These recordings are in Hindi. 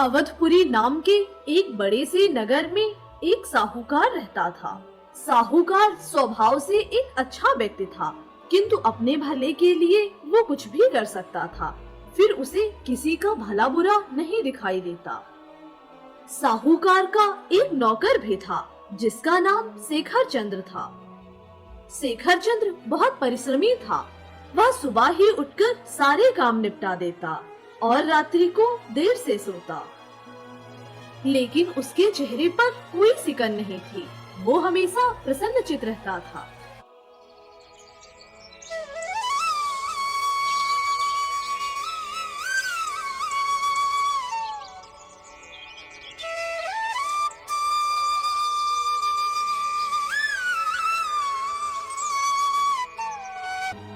अवधपुरी नाम के एक बड़े से नगर में एक साहूकार रहता था। साहूकार स्वभाव से एक अच्छा व्यक्ति था, किंतु अपने भले के लिए वो कुछ भी कर सकता था। फिर उसे किसी का भला बुरा नहीं दिखाई देता। साहूकार का एक नौकर भी था जिसका नाम शेखर चंद्र था। शेखर चंद्र बहुत परिश्रमी था। वह सुबह ही उठकर सारे काम निपटा देता और रात्रि को देर से सोता। लेकिन उसके चेहरे पर कोई सिकन नहीं थी। वो हमेशा प्रसन्नचित्त रहता था।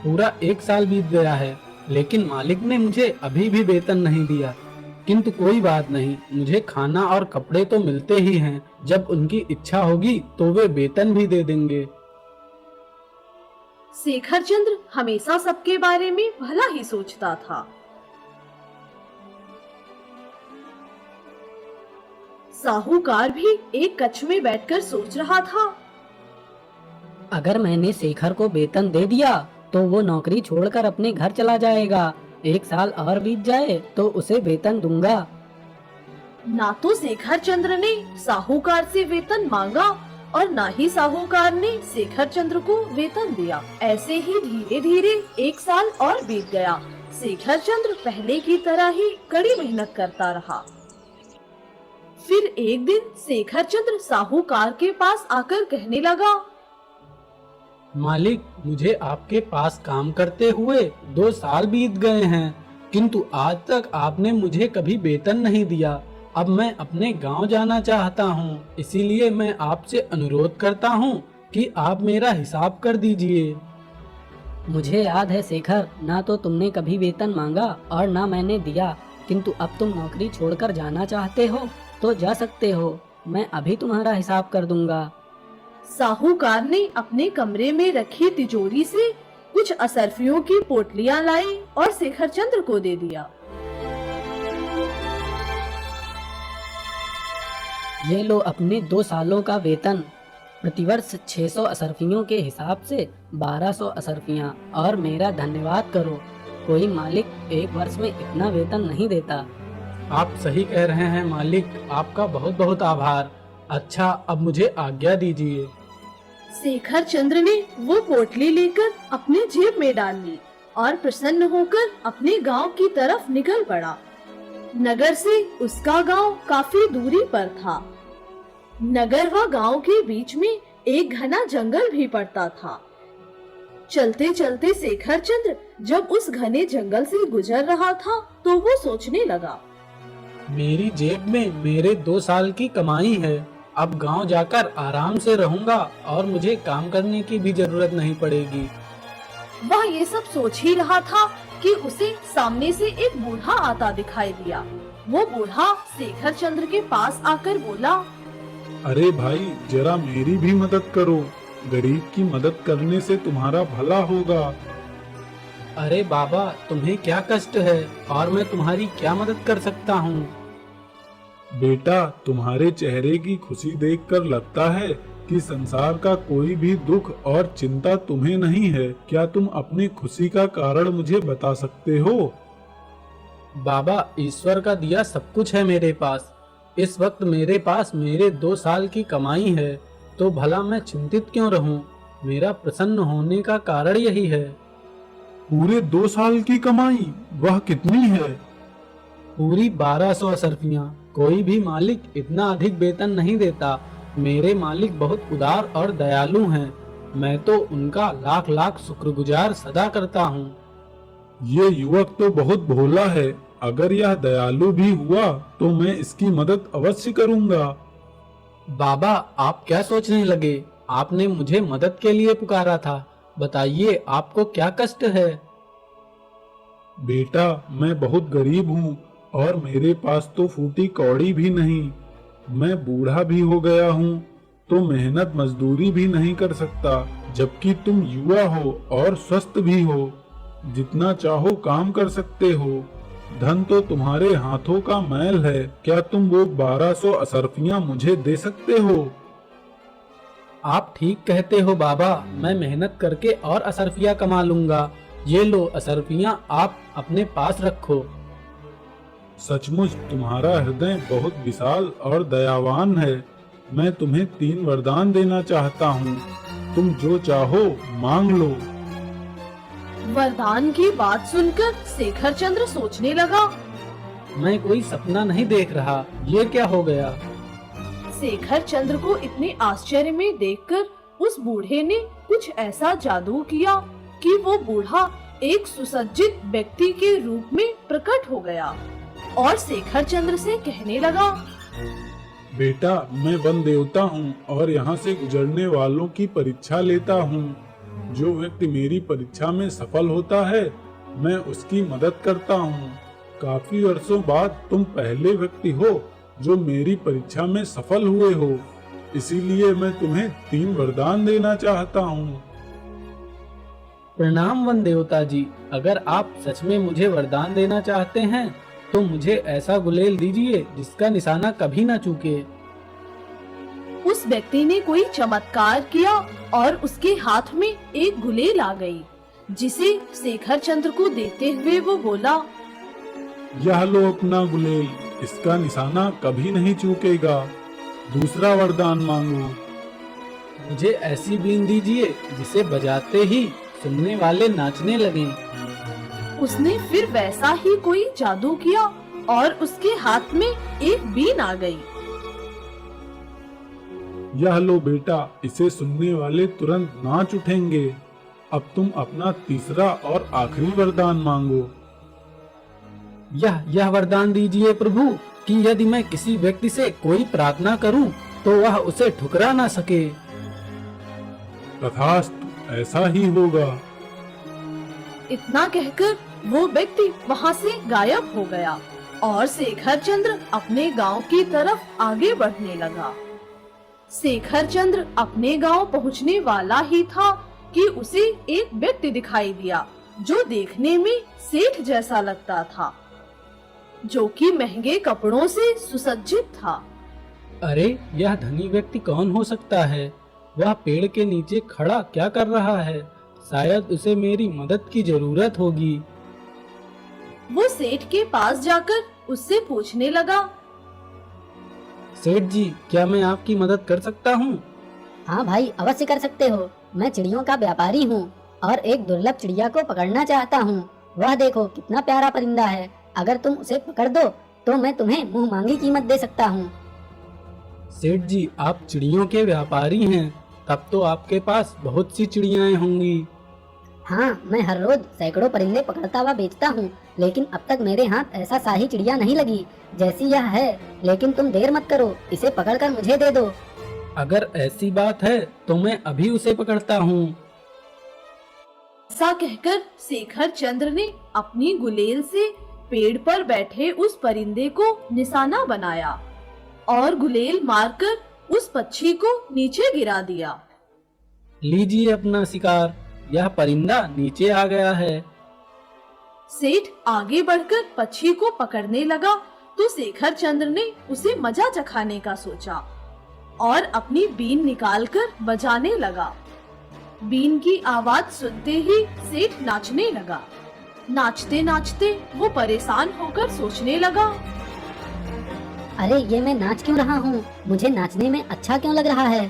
पूरा 1 साल बीत गया है, लेकिन मालिक ने मुझे अभी भी वेतन नहीं दिया। किंतु कोई बात नहीं, मुझे खाना और कपड़े तो मिलते ही हैं। जब उनकी इच्छा होगी तो वे वेतन भी दे देंगे। शेखर चंद्र हमेशा सबके बारे में भला ही सोचता था। साहूकार भी एक कक्ष में बैठकर सोच रहा था। अगर मैंने शेखर को वेतन दे दिया तो वो नौकरी छोड़कर अपने घर चला जाएगा। 1 साल और बीत जाए तो उसे वेतन दूंगा। ना तो शेखर चंद्र ने साहूकार से वेतन मांगा और ना ही साहूकार ने शेखर चंद्र को वेतन दिया। ऐसे ही धीरे धीरे 1 साल और बीत गया। शेखर चंद्र पहले की तरह ही कड़ी मेहनत करता रहा। फिर एक दिन शेखर चंद्र साहूकार के पास आकर कहने लगा, मालिक, मुझे आपके पास काम करते हुए 2 साल बीत गए हैं, किंतु आज तक आपने मुझे कभी वेतन नहीं दिया। अब मैं अपने गांव जाना चाहता हूं, इसीलिए मैं आपसे अनुरोध करता हूं कि आप मेरा हिसाब कर दीजिए। मुझे याद है शेखर, ना तो तुमने कभी वेतन मांगा और ना मैंने दिया, किंतु अब तुम नौकरी छोड़कर जाना चाहते हो तो जा सकते हो। मैं अभी तुम्हारा हिसाब कर दूंगा। साहूकार ने अपने कमरे में रखी तिजोरी से कुछ असरफियों की पोटलियां लाई और शेखर चंद्र को दे दिया। ये लो अपने 2 सालों का वेतन। प्रतिवर्ष 600 असरफियों के हिसाब से 1200 असरफियां, और मेरा धन्यवाद करो। कोई मालिक 1 वर्ष में इतना वेतन नहीं देता। आप सही कह रहे हैं मालिक, आपका बहुत बहुत आभार। अच्छा, अब मुझे आज्ञा दीजिए। शेखर चंद्र ने वो पोटली लेकर अपने जेब में डाल ली और प्रसन्न होकर अपने गांव की तरफ निकल पड़ा। नगर से उसका गांव काफी दूरी पर था। नगर व गांव के बीच में एक घना जंगल भी पड़ता था। चलते चलते शेखर चंद्र जब उस घने जंगल से गुजर रहा था तो वो सोचने लगा, मेरी जेब में मेरे 2 साल की कमाई है। अब गांव जाकर आराम से रहूंगा और मुझे काम करने की भी जरूरत नहीं पड़ेगी। वह ये सब सोच ही रहा था कि उसे सामने से एक बूढ़ा आता दिखाई दिया। वो बूढ़ा शेखर चंद्र के पास आकर बोला, अरे भाई, जरा मेरी भी मदद करो। गरीब की मदद करने से तुम्हारा भला होगा। अरे बाबा, तुम्हें क्या कष्ट है और मैं तुम्हारी क्या मदद कर सकता हूँ? बेटा, तुम्हारे चेहरे की खुशी देखकर लगता है कि संसार का कोई भी दुख और चिंता तुम्हें नहीं है। क्या तुम अपनी खुशी का कारण मुझे बता सकते हो? बाबा, ईश्वर का दिया सब कुछ है मेरे पास। इस वक्त मेरे पास मेरे 2 साल की कमाई है, तो भला मैं चिंतित क्यों रहूं? मेरा प्रसन्न होने का कारण यही है। पूरे 2 साल की कमाई? वह कितनी है? पूरी 1200 असरफियां। कोई भी मालिक इतना अधिक वेतन नहीं देता। मेरे मालिक बहुत उदार और दयालु हैं। मैं तो उनका लाख लाख शुक्रगुजार सदा करता हूँ। ये युवक तो बहुत भोला है। अगर यह दयालु भी हुआ तो मैं इसकी मदद अवश्य करूंगा। बाबा, आप क्या सोचने लगे? आपने मुझे मदद के लिए पुकारा था। बताइए, आपको क्या कष्ट है? बेटा, मैं बहुत गरीब हूँ और मेरे पास तो फूटी कौड़ी भी नहीं। मैं बूढ़ा भी हो गया हूँ, तो मेहनत मजदूरी भी नहीं कर सकता, जबकि तुम युवा हो और स्वस्थ भी हो। जितना चाहो काम कर सकते हो। धन तो तुम्हारे हाथों का मैल है। क्या तुम वो 1200 असरफियां मुझे दे सकते हो? आप ठीक कहते हो बाबा, मैं मेहनत करके और असरफिया कमा लूंगा। ये लो असरफियां, आप अपने पास रखो। सचमुच तुम्हारा हृदय बहुत विशाल और दयावान है। मैं तुम्हें 3 वरदान देना चाहता हूँ। तुम जो चाहो मांग लो। वरदान की बात सुनकर शेखर चंद्र सोचने लगा। मैं कोई सपना नहीं देख रहा, ये क्या हो गया? शेखर चंद्र को इतने आश्चर्य में देखकर उस बूढ़े ने कुछ ऐसा जादू किया कि वो बूढ़ा एक सुसज्जित व्यक्ति के रूप में प्रकट हो गया और शेखर चंद्र से कहने लगा, बेटा, मैं वन देवता हूँ और यहाँ से गुजरने वालों की परीक्षा लेता हूँ। जो व्यक्ति मेरी परीक्षा में सफल होता है, मैं उसकी मदद करता हूँ। काफी वर्षों बाद तुम पहले व्यक्ति हो जो मेरी परीक्षा में सफल हुए हो। इसीलिए मैं तुम्हें 3 वरदान देना चाहता हूँ। प्रणाम वन देवता जी, अगर आप सच में मुझे वरदान देना चाहते हैं तो मुझे ऐसा गुलेल दीजिए जिसका निशाना कभी न चूके। उस व्यक्ति ने कोई चमत्कार किया और उसके हाथ में एक गुलेल आ गई, जिसे शेखर चंद्र को देते हुए वो बोला, यह लो अपना गुलेल, इसका निशाना कभी नहीं चूकेगा। दूसरा वरदान मांगो। मुझे ऐसी बीन दीजिए जिसे बजाते ही सुनने वाले नाचने लगें। उसने फिर वैसा ही कोई जादू किया और उसके हाथ में एक बीन आ गई। यह लो बेटा, इसे सुनने वाले तुरंत नाच उठेंगे। अब तुम अपना तीसरा और आखिरी वरदान मांगो। यह वरदान दीजिए प्रभु कि यदि मैं किसी व्यक्ति से कोई प्रार्थना करूं तो वह उसे ठुकरा ना सके। तथास्तु, ऐसा ही होगा। इतना कहकर वो व्यक्ति वहाँ से गायब हो गया और शेखर चंद्र अपने गांव की तरफ आगे बढ़ने लगा। शेखर चंद्र अपने गांव पहुँचने वाला ही था कि उसे एक व्यक्ति दिखाई दिया जो देखने में सेठ जैसा लगता था, जो कि महंगे कपड़ों से सुसज्जित था। अरे, यह धनी व्यक्ति कौन हो सकता है? वह पेड़ के नीचे खड़ा क्या कर रहा है? शायद उसे मेरी मदद की जरूरत होगी। वो सेठ के पास जाकर उससे पूछने लगा, सेठ जी, क्या मैं आपकी मदद कर सकता हूँ? हाँ भाई, अवश्य कर सकते हो। मैं चिड़ियों का व्यापारी हूँ और एक दुर्लभ चिड़िया को पकड़ना चाहता हूँ। वह देखो कितना प्यारा परिंदा है। अगर तुम उसे पकड़ दो तो मैं तुम्हें मुंह मांगी कीमत दे सकता हूँ। सेठ जी, आप चिड़ियों के व्यापारी हैं, तब तो आपके पास बहुत सी चिड़ियाएं होंगी। हाँ, मैं हर रोज सैकड़ों परिंदे पकड़ता हुआ बेचता हूँ, लेकिन अब तक मेरे हाथ ऐसा शाही चिड़िया नहीं लगी जैसी यह है। लेकिन तुम देर मत करो, इसे पकड़कर मुझे दे दो। अगर ऐसी बात है तो मैं अभी उसे पकड़ता हूँ। ऐसा कहकर शेखर चंद्र ने अपनी गुलेल से पेड़ पर बैठे उस परिंदे को निशाना बनाया और गुलेल मारकर उस पक्षी को नीचे गिरा दिया। लीजिए अपना शिकार, यह परिंदा नीचे आ गया है। सेठ आगे बढ़कर पक्षी को पकड़ने लगा तो शेखर चंद्र ने उसे मजा चखाने का सोचा और अपनी बीन निकालकर बजाने लगा। बीन की आवाज सुनते ही सेठ नाचने लगा। नाचते नाचते वो परेशान होकर सोचने लगा, अरे ये मैं नाच क्यों रहा हूँ? मुझे नाचने में अच्छा क्यों लग रहा है?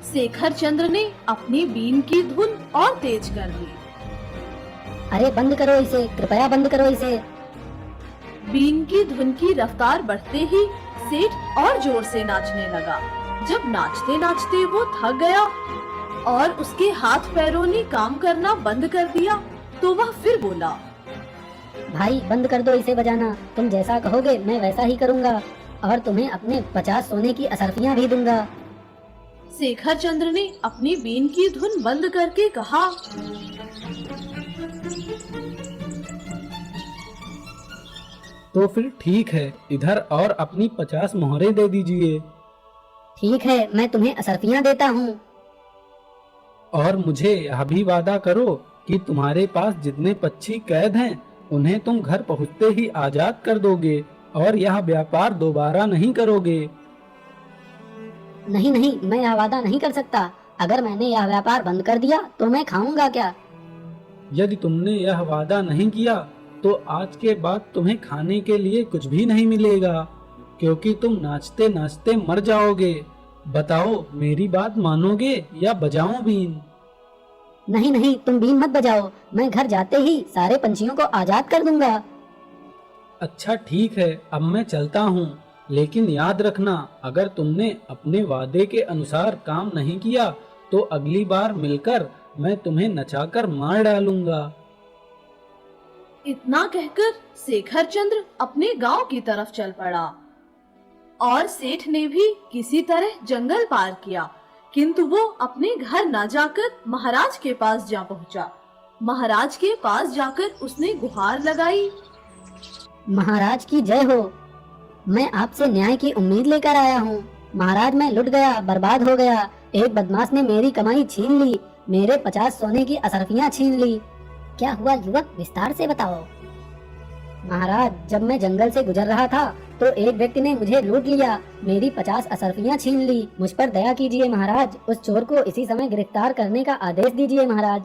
शेखर चंद्र ने अपनी बीन की धुन और तेज कर दी। अरे बंद करो इसे, कृपया बंद करो इसे। बीन की धुन की रफ्तार बढ़ते ही सेठ और जोर से नाचने लगा। जब नाचते नाचते वो थक गया और उसके हाथ पैरों ने काम करना बंद कर दिया तो वह फिर बोला, भाई बंद कर दो इसे बजाना। तुम जैसा कहोगे मैं वैसा ही करूँगा और तुम्हें अपने 50 सोने की असरफियाँ भी दूंगा। शेखर चंद्र ने अपनी बीन की धुन बंद करके कहा, तो फिर ठीक है, इधर और अपनी 50 मोहरें दे दीजिए। ठीक है, मैं तुम्हें असरफियाँ देता हूँ। और मुझे यह भी वादा करो कि तुम्हारे पास जितने पक्षी कैद हैं उन्हें तुम घर पहुँचते ही आजाद कर दोगे और यह व्यापार दोबारा नहीं करोगे। नहीं नहीं, मैं यह वादा नहीं कर सकता। अगर मैंने यह व्यापार बंद कर दिया तो मैं खाऊंगा क्या? यदि तुमने यह वादा नहीं किया तो आज के बाद तुम्हें खाने के लिए कुछ भी नहीं मिलेगा, क्योंकि तुम नाचते नाचते मर जाओगे। बताओ, मेरी बात मानोगे या बजाऊं बीन? नहीं नहीं, तुम बीन मत बजाओ। मैं घर जाते ही सारे पंछियों को आजाद कर दूंगा। अच्छा ठीक है, अब मैं चलता हूँ, लेकिन याद रखना, अगर तुमने अपने वादे के अनुसार काम नहीं किया तो अगली बार मिलकर मैं तुम्हें नचाकर मार डालूंगा। इतना कहकर शेखर चंद्र अपने गांव की तरफ चल पड़ा और सेठ ने भी किसी तरह जंगल पार किया, किंतु वो अपने घर न जाकर महाराज के पास जा पहुंचा। महाराज के पास जाकर उसने गुहार लगाई। महाराज की जय हो। मैं आपसे न्याय की उम्मीद लेकर आया हूँ। महाराज, मैं लुट गया, बर्बाद हो गया। एक बदमाश ने मेरी कमाई छीन ली, मेरे 50 सोने की असरफियाँ छीन ली। क्या हुआ युवक, विस्तार से बताओ। महाराज, जब मैं जंगल से गुजर रहा था तो एक व्यक्ति ने मुझे लूट लिया, मेरी 50 असरफियाँ छीन ली। मुझ पर दया कीजिए महाराज, उस चोर को इसी समय गिरफ्तार करने का आदेश दीजिए महाराज।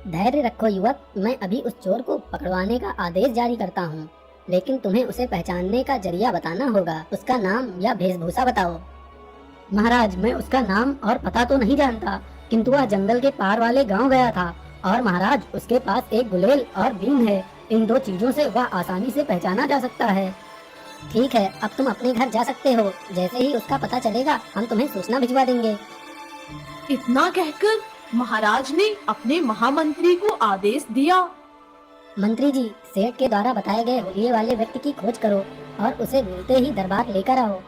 धैर्य रखो युवक, मैं अभी उस चोर को पकड़वाने का आदेश जारी करता हूँ, लेकिन तुम्हें उसे पहचानने का जरिया बताना होगा। उसका नाम या वेशभूषा बताओ। महाराज, मैं उसका नाम और पता तो नहीं जानता, किंतु वह जंगल के पार वाले गांव गया था और महाराज उसके पास एक गुलेल और बीन है। इन दो चीजों से वह आसानी से पहचाना जा सकता है। ठीक है, अब तुम अपने घर जा सकते हो। जैसे ही उसका पता चलेगा हम तुम्हें सूचना भिजवा देंगे। इतना कहकर महाराज ने अपने महामंत्री को आदेश दिया। मंत्री जी, सेठ के द्वारा बताए गए हुलिये वाले व्यक्ति की खोज करो और उसे मिलते ही दरबार लेकर आओ।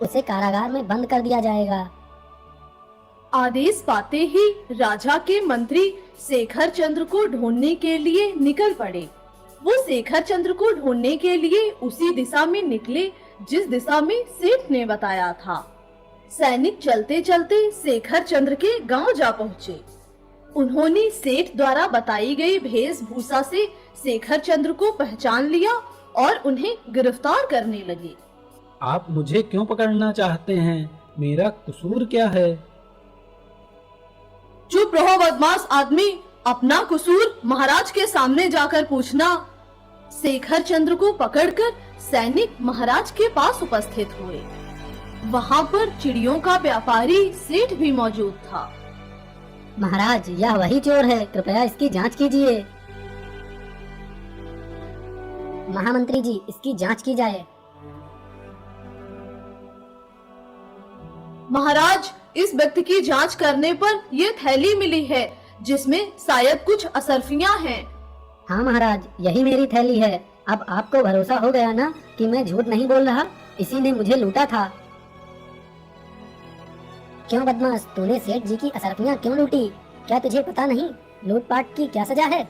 उसे कारागार में बंद कर दिया जाएगा। आदेश पाते ही राजा के मंत्री शेखर चंद्र को ढूंढने के लिए निकल पड़े। वो शेखर चंद्र को ढूंढने के लिए उसी दिशा में निकले जिस दिशा में सेठ ने बताया था। सैनिक चलते चलते शेखर चंद्र के गांव जा पहुँचे। उन्होंने सेठ द्वारा बताई गई वेशभूषा से शेखर चंद्र को पहचान लिया और उन्हें गिरफ्तार करने लगे। आप मुझे क्यों पकड़ना चाहते हैं? मेरा कसूर क्या है? चुप रहो बदमाश आदमी, अपना कसूर महाराज के सामने जाकर पूछना। शेखर चंद्र को पकड़कर सैनिक महाराज के पास उपस्थित हुए। वहाँ पर चिड़ियों का व्यापारी सेठ भी मौजूद था। महाराज, यह वही चोर है, कृपया इसकी जांच कीजिए। महामंत्री जी, इसकी जांच की जाए। महाराज, इस व्यक्ति की जांच करने पर ये थैली मिली है जिसमें शायद कुछ असरफियां हैं। हाँ महाराज, यही मेरी थैली है। अब आपको भरोसा हो गया ना कि मैं झूठ नहीं बोल रहा, इसी ने मुझे लूटा था। क्यों बदमाश, तूने सेठ जी की असरफियाँ क्यों लूटी? क्या तुझे पता नहीं लूटपाट की क्या सजा है?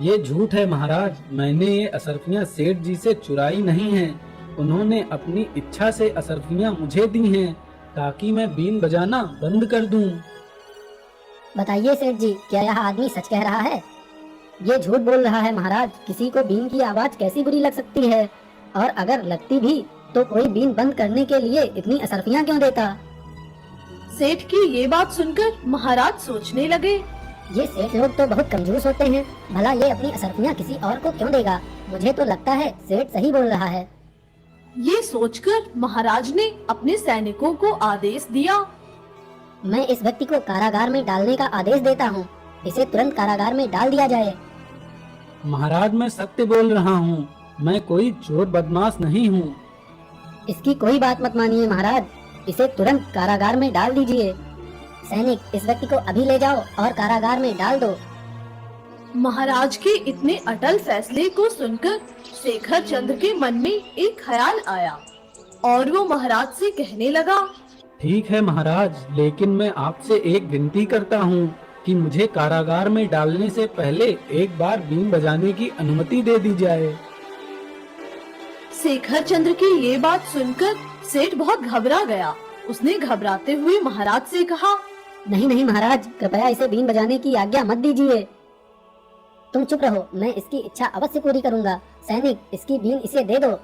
ये झूठ है महाराज, मैंने ये असरफियाँ सेठ जी से चुराई नहीं है। उन्होंने अपनी इच्छा से असरफियाँ मुझे दी हैं ताकि मैं बीन बजाना बंद कर दूं। बताइए सेठ जी, क्या यह आदमी सच कह रहा है? ये झूठ बोल रहा है महाराज। किसी को बीन की आवाज कैसी बुरी लग सकती है, और अगर लगती भी तो कोई बीन बंद करने के लिए इतनी असरफियाँ क्यों देता? सेठ की ये बात सुनकर महाराज सोचने लगे। ये सेठ लोग तो बहुत कंजूस होते हैं, भला ये अपनी असरफियाँ किसी और को क्यों देगा? मुझे तो लगता है सेठ सही बोल रहा है। ये सोचकर महाराज ने अपने सैनिकों को आदेश दिया। मैं इस व्यक्ति को कारागार में डालने का आदेश देता हूँ। इसे तुरंत कारागार में डाल दिया जाए। महाराज, मैं सत्य बोल रहा हूँ, मैं कोई चोर बदमाश नहीं हूँ। इसकी कोई बात मत मानिए महाराज, इसे तुरंत कारागार में डाल दीजिए। सैनिक, इस व्यक्ति को अभी ले जाओ और कारागार में डाल दो। महाराज के इतने अटल फैसले को सुनकर शेखर चंद्र के मन में एक ख्याल आया और वो महाराज से कहने लगा। ठीक है महाराज, लेकिन मैं आपसे एक विनती करता हूँ कि मुझे कारागार में डालने से पहले एक बार बीन बजाने की अनुमति दे दी जाए। शेखर चंद्र की ये बात सुनकर सेठ बहुत घबरा गया। उसने घबराते हुए महाराज से कहा, नहीं नहीं महाराज, कृपया इसे बीन बजाने की आज्ञा मत दीजिए। तुम चुप रहो, मैं इसकी इच्छा अवश्य पूरी करूंगा। सैनिक, इसकी बीन इसे दे दो।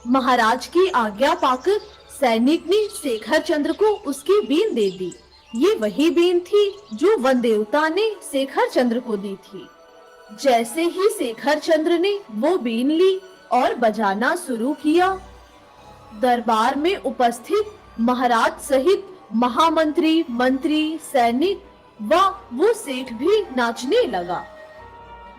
महाराज की आज्ञा पाकर सैनिक ने शेखर चंद्र को उसकी बीन दे दी। ये वही बीन थी जो वन देवता ने शेखर चंद्र को दी थी। जैसे ही शेखर चंद्र ने वो बीन ली और बजाना शुरू किया, दरबार में उपस्थित महाराज सहित महामंत्री, मंत्री, सैनिक व वो सेठ भी नाचने लगा।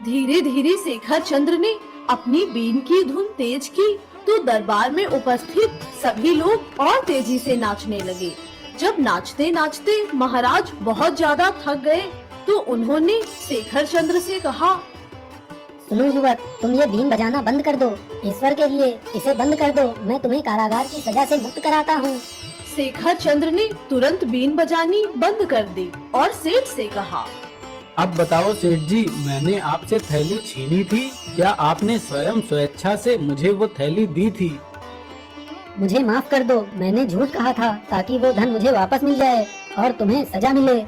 धीरे धीरे शेखर चंद्र ने अपनी बीन की धुन तेज की तो दरबार में उपस्थित सभी लोग और तेजी से नाचने लगे। जब नाचते नाचते महाराज बहुत ज्यादा थक गए तो उन्होंने शेखर चंद्र से कहा, सुनो युवक, तुम ये बीन बजाना बंद कर दो। ईश्वर के लिए इसे बंद कर दो, मैं तुम्हें कारागार की सजा से मुक्त कराता हूँ। शेखर चंद्र ने तुरंत बीन बजानी बंद कर दी और सेठ से कहा, अब बताओ सेठ जी, मैंने आपसे थैली छीनी थी, क्या आपने स्वयं स्वेच्छा से मुझे वो थैली दी थी? मुझे माफ कर दो, मैंने झूठ कहा था ताकि वो धन मुझे वापस मिल जाए और तुम्हें सजा मिले।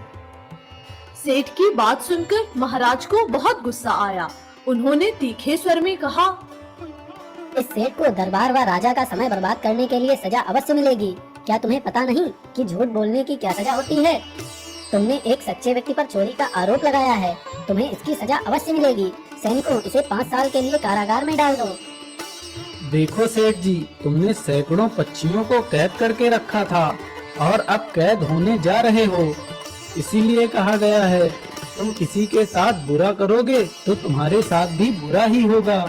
सेठ की बात सुनकर महाराज को बहुत गुस्सा आया। उन्होंने तीखे स्वर में कहा, इस सेठ को दरबार व राजा का समय बर्बाद करने के लिए सजा अवश्य मिलेगी। क्या तुम्हें पता नहीं कि झूठ बोलने की क्या सजा होती है? तुमने एक सच्चे व्यक्ति पर चोरी का आरोप लगाया है, तुम्हें इसकी सजा अवश्य मिलेगी। सैनिकों, इसे 5 साल के लिए कारागार में डाल दो। देखो सेठ जी, तुमने सैकड़ों पक्षियों को कैद करके रखा था और अब कैद होने जा रहे हो। इसीलिए कहा गया है, तुम किसी के साथ बुरा करोगे तो तुम्हारे साथ भी बुरा ही होगा।